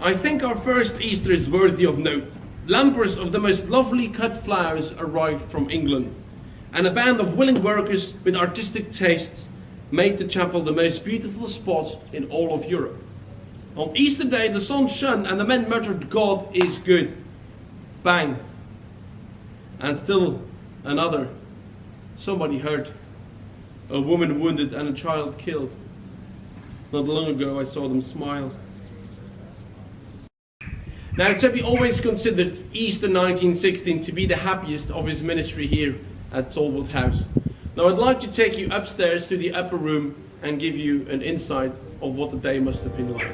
I think our first Easter is worthy of note. Lampers of the most lovely cut flowers arrived from England, and a band of willing workers with artistic tastes made the chapel the most beautiful spot in all of Europe. On Easter Day the sun shone and the men muttered, "God is good." Bang. And still another. Somebody hurt. A woman wounded and a child killed. Not long ago I saw them smile. Now, Tubby always considered Easter 1916 to be the happiest of his ministry here at Talbot House. Now I'd like to take you upstairs to the upper room and give you an insight of what the day must have been like.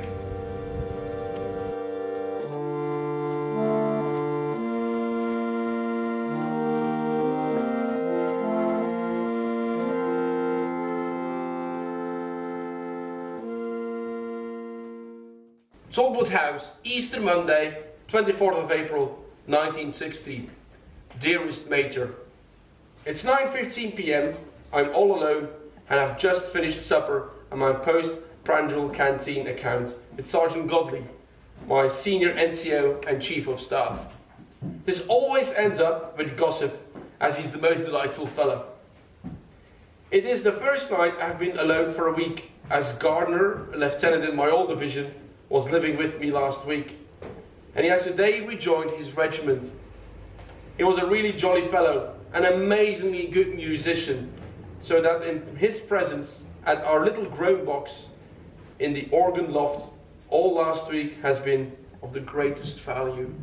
Talbot House, Easter Monday, 24th of April, 1916. Dearest Major, it's 9:15 p.m. I'm all alone and I've just finished supper and my post-prandial canteen account with Sergeant Godley, my senior NCO and Chief of Staff. This always ends up with gossip, as he's the most delightful fellow. It is the first night I've been alone for a week, as Gardner, a lieutenant in my old division, was living with me last week, and he has today rejoined his regiment. He was a really jolly fellow, an amazingly good musician, so that in his presence at our little groan box in the organ loft all last week has been of the greatest value.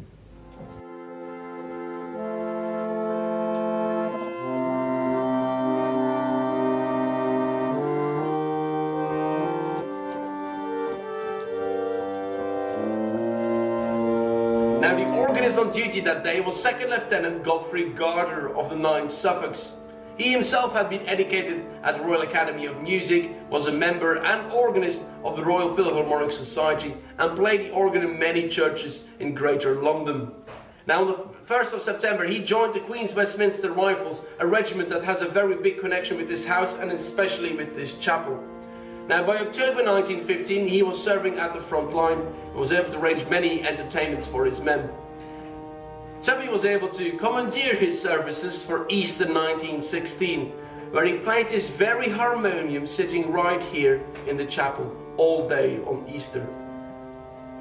Now the organist on duty that day was Second Lieutenant Godfrey Gardner of the 9th Suffolks. He himself had been educated at the Royal Academy of Music, was a member and organist of the Royal Philharmonic Society, and played the organ in many churches in Greater London. Now on the 1st of September he joined the Queen's Westminster Rifles, a regiment that has a very big connection with this house and especially with this chapel. Now by October 1915 he was serving at the front line and was able to arrange many entertainments for his men. Tubby was able to commandeer his services for Easter 1916, where he played his very harmonium sitting right here in the chapel all day on Easter.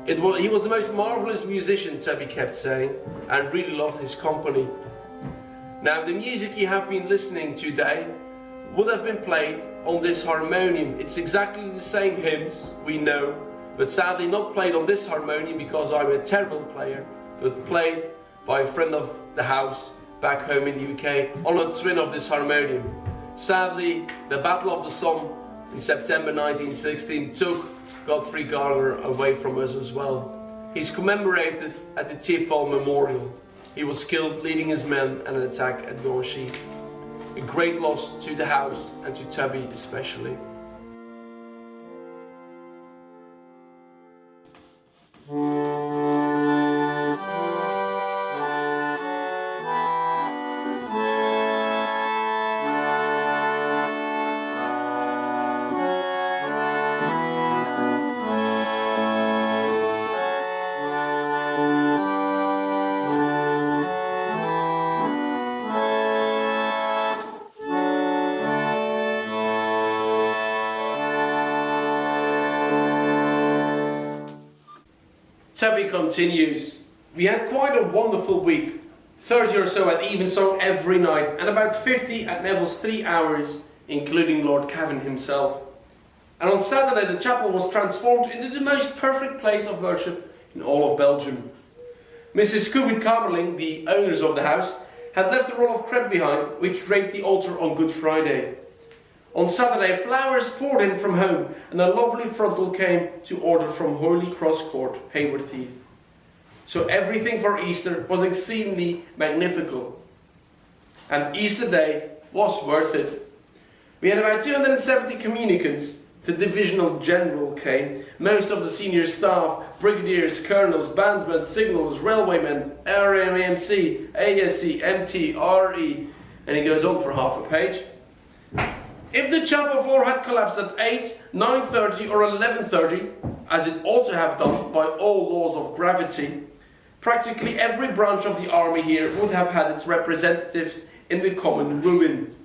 He was the most marvellous musician, Tubby kept saying, and really loved his company. Now the music you have been listening to today would have been played on this harmonium. It's exactly the same hymns, we know, but sadly not played on this harmonium because I'm a terrible player, but played by a friend of the house back home in the UK on a twin of this harmonium. Sadly, the Battle of the Somme in September 1916 took Godfrey Gardner away from us as well. He's commemorated at the Thiepval Memorial. He was killed leading his men in an attack at Ginchy. A great loss to the house and to Tubby especially. Tubby continues. We had quite a wonderful week. 30 or so at evensong every night and about 50 at Neville's 3 hours, including Lord Cavan himself. And on Saturday the chapel was transformed into the most perfect place of worship in all of Belgium. Mrs. Coovid Kamerling, the owners of the house, had left a roll of crepe behind which draped the altar on Good Friday. On Saturday, flowers poured in from home and a lovely frontal came to order from Holy Cross Court, Haworth Heath. So everything for Easter was exceedingly magnificent. And Easter Day was worth it. We had about 270 communicants. The divisional general came, most of the senior staff, brigadiers, colonels, bandsmen, signals, railwaymen, RMMC, ASC, MT, RE, and he goes on for half a page. If the chapel floor had collapsed at 8, 9:30 or 11:30, as it ought to have done by all laws of gravity, practically every branch of the army here would have had its representatives in the common ruin.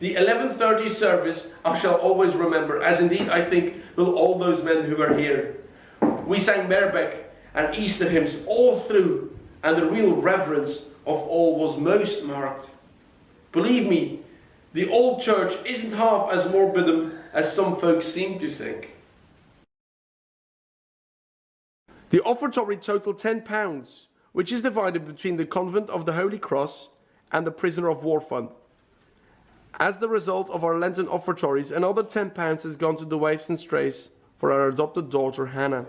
The 11:30 service I shall always remember, as indeed I think will all those men who were here. We sang Merbeck and Easter hymns all through, and the real reverence of all was most marked. Believe me, the old church isn't half as morbid as some folks seem to think. The offertory totaled £10, which is divided between the Convent of the Holy Cross and the Prisoner of War Fund. As the result of our Lenten offertories, another £10 has gone to the waifs and strays for our adopted daughter Hannah.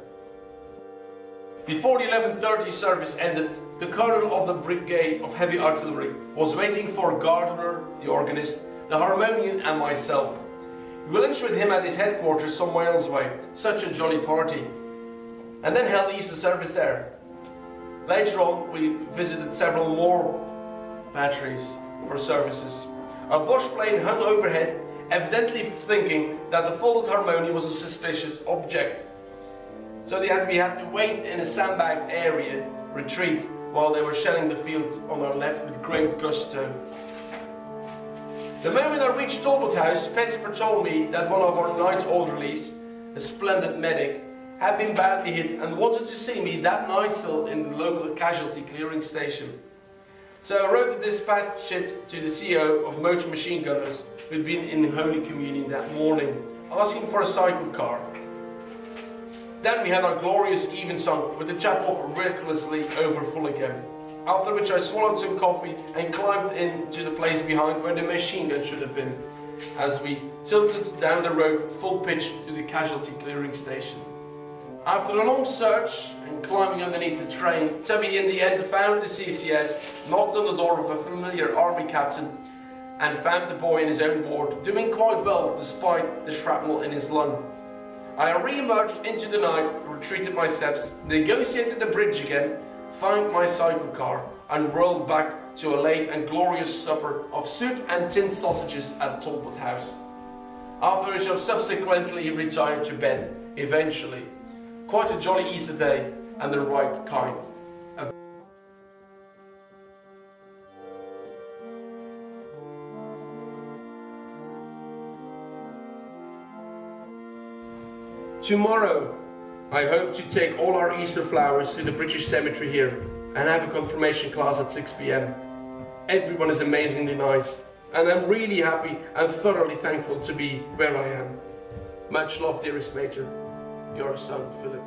Before the 11:30 service ended, the colonel of the Brigade of Heavy Artillery was waiting for Gardner, the organist, the harmonium and myself. We lunched with him at his headquarters some miles away, such a jolly party, and then held Easter service there. Later on we visited several more batteries for services. A Bosch plane hung overhead, evidently thinking that the folded harmonium was a suspicious object. So we had to wait in a sandbagged area, retreat, while they were shelling the field on our left with great gusto. The moment I reached Talbot House, Pettifer told me that one of our night orderlies, a splendid medic, had been badly hit and wanted to see me that night still in the local casualty clearing station. So I wrote a dispatch sheet to the CEO of Motor Machine Gunners, who'd been in Holy Communion that morning, asking for a cycle car. Then we had our glorious evensong with the chapel ridiculously overfull again. After which I swallowed some coffee and climbed into the place behind where the machine gun should have been, as we tilted down the road full pitch to the casualty clearing station. After a long search and climbing underneath the train, Tubby in the end found the CCS, knocked on the door of a familiar army captain, and found the boy in his own ward, doing quite well despite the shrapnel in his lung. I re-emerged into the night, retreated my steps, negotiated the bridge again, found my cycle car, and rolled back to a late and glorious supper of soup and tinned sausages at Talbot House. After which I subsequently retired to bed, eventually. Quite a jolly Easter day, and the right kind. Tomorrow, I hope to take all our Easter flowers to the British cemetery here and have a confirmation class at 6 p.m. Everyone is amazingly nice, and I'm really happy and thoroughly thankful to be where I am. Much love, dearest Major. Your son, Philip.